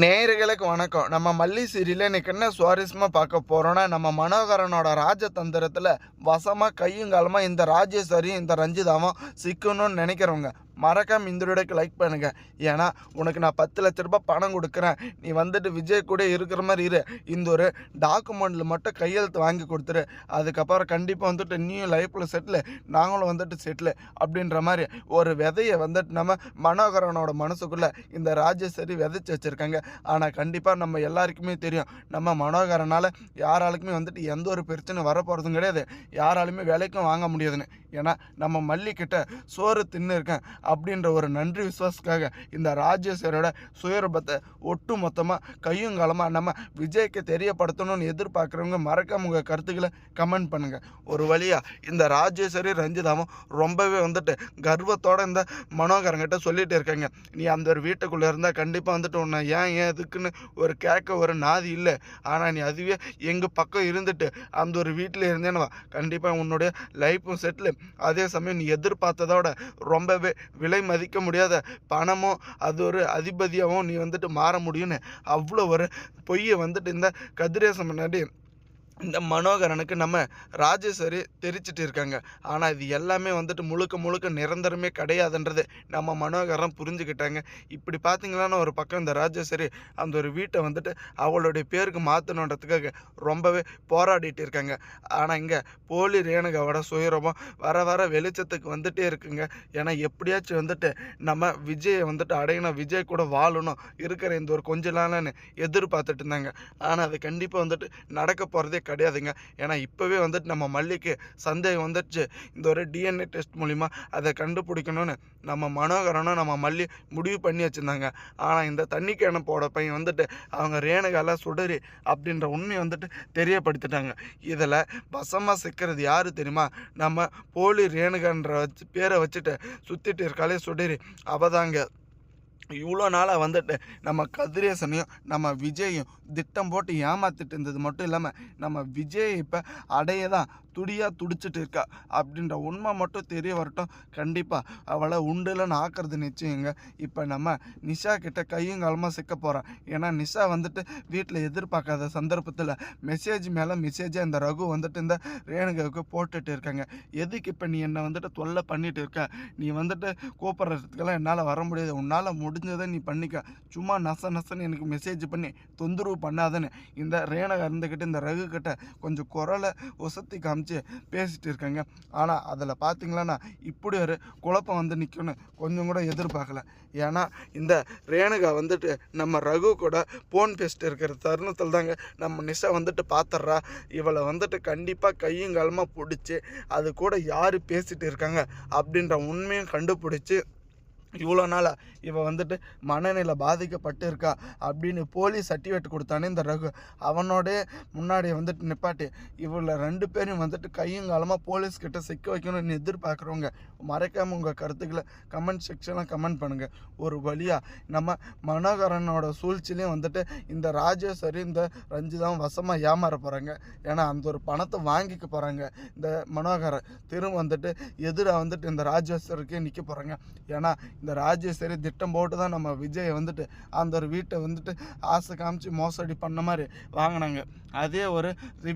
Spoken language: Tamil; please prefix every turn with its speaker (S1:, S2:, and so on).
S1: நேயர்களுக்கு வணக்கம். நம்ம மல்லி சீரியல்ல இன்னைக்கு என்ன சுவாரஸ்யமா பார்க்க போறோம்னா, நம்ம மனோகரனோட ராஜதந்திரத்துல வசமா கையும் காலுமா இந்த ராஜேஸ்வரியும் இந்த ரஞ்சிதாவும் சிக்கணும்னு நினைக்கிறவங்க மறக்காம இந்த வீடியோக்கு லைக் பண்ணுங்க. ஏன்னா உனக்கு நான் 10 லட்ச ரூபாய் பணம் கொடுக்குறேன், நீ வந்துட்டு விஜய் கூட இருக்கிற மாதிரி இரு, இந்த ஒரு டாக்குமெண்ட்ல மட்டும் கையெழுத்து வாங்கி கொடுத்துரு, அதுக்கப்புறம் கண்டிப்பாக வந்துட்டு நீயும் லைஃப்பில் செட்டில், நாங்களும் வந்துட்டு செட்டில் அப்படின்ற மாதிரி ஒரு விதையை வந்துட்டு நம்ம மனோகரனோட மனசுக்குள்ளே இந்த ராஜேஸ்வரி விதைச்சி வச்சுருக்காங்க. ஆனால் கண்டிப்பாக நம்ம எல்லாருக்குமே தெரியும், நம்ம மனோகரனால் யாராலுக்குமே வந்துட்டு எந்த ஒரு பிரச்சனை வரப்போகிறதும் கிடையாது, யாராலுமே வேலைக்கும் வாங்க முடியாதுன்னு. ஏன்னா நம்ம மல்லிக்கிட்ட சோறு தின்னு இருக்கேன் அப்படின்ற ஒரு நன்றி விசுவாசத்துக்காக இந்த ராஜேஸ்வரியோட சுயரூபத்தை ஒட்டு மொத்தமாக கையும் காலமாக நம்ம விஜய்க்கு தெரியப்படுத்தணும்னு எதிர்பார்க்குறவங்க மறக்காம உங்கள் கருத்துக்களை கமெண்ட் பண்ணுங்கள். ஒரு வழியாக இந்த ராஜேஸ்வரி ரஞ்சிதாவும் ரொம்பவே வந்துட்டு கர்வத்தோடு இந்த மனோகரங்கிட்ட சொல்லிட்டு இருக்காங்க, நீ அந்த ஒரு வீட்டுக்குள்ளே இருந்தால் கண்டிப்பாக வந்துட்டு உன்னை ஏன் எதுக்குன்னு ஒரு கேட்க ஒரு நாதி இல்லை, ஆனால் நீ அதுவே எங்கள் பக்கம் இருந்துட்டு அந்த ஒரு வீட்டில் இருந்தேன்னு கண்டிப்பாக உன்னுடைய லைஃப்பும் செட்டில், அதே சமயம் நீ எதிர்பார்த்ததோட ரொம்பவே விலை மதிக்க முடியாத பணமும் அது ஒரு அதிபதியாகவும் நீ வந்துட்டு மாற முடியும்னு அவ்வளோ ஒரு பொய்யை வந்துட்டு இந்த கதிரேசன் முன்னாடி இந்த மனோகரனுக்கு நம்ம ராஜேஸ்வரி தெரிச்சிட்டு இருக்காங்க. ஆனால் இது எல்லாமே வந்துட்டு முழுக்க முழுக்க நிரந்தரமே கிடையாதுன்றது நம்ம மனோகரன் புரிஞ்சுக்கிட்டாங்க. இப்படி பார்த்தீங்களான்னு ஒரு பக்கம் இந்த ராஜேஸ்வரி அந்த ஒரு வீட்டை வந்துட்டு அவளுடைய பேருக்கு மாற்றணுன்றதுக்காக ரொம்பவே போராடிட்டு இருக்காங்க. ஆனால் இங்கே போலி ரேணுகாவோட சுயரூபம் வர வர வெளிச்சத்துக்கு வந்துட்டே இருக்குங்க. ஏன்னா எப்படியாச்சும் வந்துட்டு நம்ம விஜயை வந்துட்டு அடையணும், விஜய் கூட வாழணும் இருக்கிற இந்த ஒரு கொஞ்ச நாள்னு எதிர்பார்த்துட்டு இருந்தாங்க. ஆனால் அது கண்டிப்பாக வந்துட்டு நடக்க போகிறதே கிடையாதுங்க. ஏன்னா இப்போவே வந்துட்டு நம்ம மல்லிக்கு சந்தேகம் வந்துடுச்சு, இந்த ஒரு டிஎன்ஏ டெஸ்ட் மூலிமா அதை கண்டுபிடிக்கணும்னு நம்ம மனோகரனும் நம்ம மல்லி முடிவு பண்ணி வச்சுருந்தாங்க. ஆனால் இந்த தண்ணி கேனை போட பையன் வந்துட்டு அவங்க ரேணுகால சுடரி அப்படின்ற உண்மையை வந்துட்டு தெரியப்படுத்திட்டாங்க. இதில் வசமாக சிக்கிறது யார் தெரியுமா, நம்ம போலி ரேணுகான்ற பேரை வச்சுட்டு சுற்றிட்டு இருக்காளே சுடரி, அவதாங்க. இவ்வளோ நாளாக வந்துட்டு நம்ம கதிரேசனையும் நம்ம விஜயையும் திட்டம் போட்டு ஏமாற்றிட்டு இருந்தது மட்டும் இல்லாமல் நம்ம விஜய் இப்போ அடைய தான் துடிச்சிட்டு இருக்கா அப்படின்ற உண்மை மட்டும் தெரிய வரட்டும். கண்டிப்பாக அவளை உண்டுலன்னு ஆக்கிறது நிச்சயங்க. இப்போ நம்ம நிஷா கிட்ட கையும் காலமாக சிக்க போகிறான். ஏன்னா நிஷா வந்துட்டு வீட்டில் எதிர்பார்க்காத சந்தர்ப்பத்தில் மெசேஜ் மேலே மெசேஜாக இந்த ரகு வந்துட்டு இந்த ரேணுகாவுக்கு போட்டுட்டு இருக்காங்க. எதுக்கு இப்போ நீ என்னை வந்துட்டு தொல்லை பண்ணிட்டு இருக்க, நீ வந்துட்டு கூப்பிட்றதுக்கெல்லாம் என்னால் வர முடியாது, உன்னால் முடிஞ்சதை நீ பண்ணிக்க, சும்மா நசன்னு எனக்கு மெசேஜ் பண்ணி தொந்தரவு பண்ணாதன்னு இந்த ரேணுகா இருந்துக்கிட்டு இந்த ரகு கிட்ட கொஞ்சம் குரலை உசத்தி காமிச்சு பேசிட்டு இருக்காங்க. ஆனால் அதில் பார்த்தீங்களான்னா இப்படி ஒரு குழப்பம் வந்து நிற்கும்னு கொஞ்சம் கூட எதிர்பார்க்கல. ஏன்னா இந்த ரேணுகா வந்துட்டு நம்ம ரகு கூட போன் பேசிட்டு இருக்கிற தருணத்தில் தாங்க நம்ம நிஷா வந்துட்டு பார்த்துட்றா. இவளை வந்துட்டு கண்டிப்பாக கையும் காலமாக பிடிச்சி அது கூட யார் பேசிட்டு இருக்காங்க அப்படின்ற உண்மையும் கண்டுபிடிச்சி இவ்வளோ நாளாக இவன் வந்துட்டு மனநிலை பாதிக்கப்பட்டு இருக்கா அப்படின்னு போலீஸ் சர்டிஃபிகேட் கொடுத்தானே இந்த ரகு, அவனோட முன்னாடி வந்துட்டு நிப்பாட்டி இவளை 2 பேரையும் வந்துட்டு கையும் காலமாக போலீஸ்கிட்ட சிக்க வைக்கணும்னு எதிர்பார்க்குறவங்க மறைக்காமல் உங்கள் கருத்துக்களை கமெண்ட் செக்ஷனில் கமெண்ட் பண்ணுங்கள். ஒரு வழியாக நம்ம மனோகரனோட சூழ்ச்சிலையும் வந்துட்டு இந்த ராஜேஸ்வரி இந்த ரஞ்சிதாவும் வசமாக ஏமாற போகிறாங்க. ஏன்னா அந்த ஒரு பணத்தை வாங்கிக்க போகிறாங்க. இந்த மனோகரன் திரும்ப வந்துட்டு எதிராக வந்துட்டு இந்த ராஜேஸ்வரிக்கே நிற்க போகிறாங்க. ஏன்னா இந்த ராஜேஸ்வரி திட்டம் போட்டு தான் நம்ம விஜயை வந்துட்டு அந்த ஒரு வீட்டை வந்துட்டு ஆசை காமிச்சு மோசடி பண்ண மாதிரி வாங்கினாங்க. அதே ஒரு ரிப்பீட்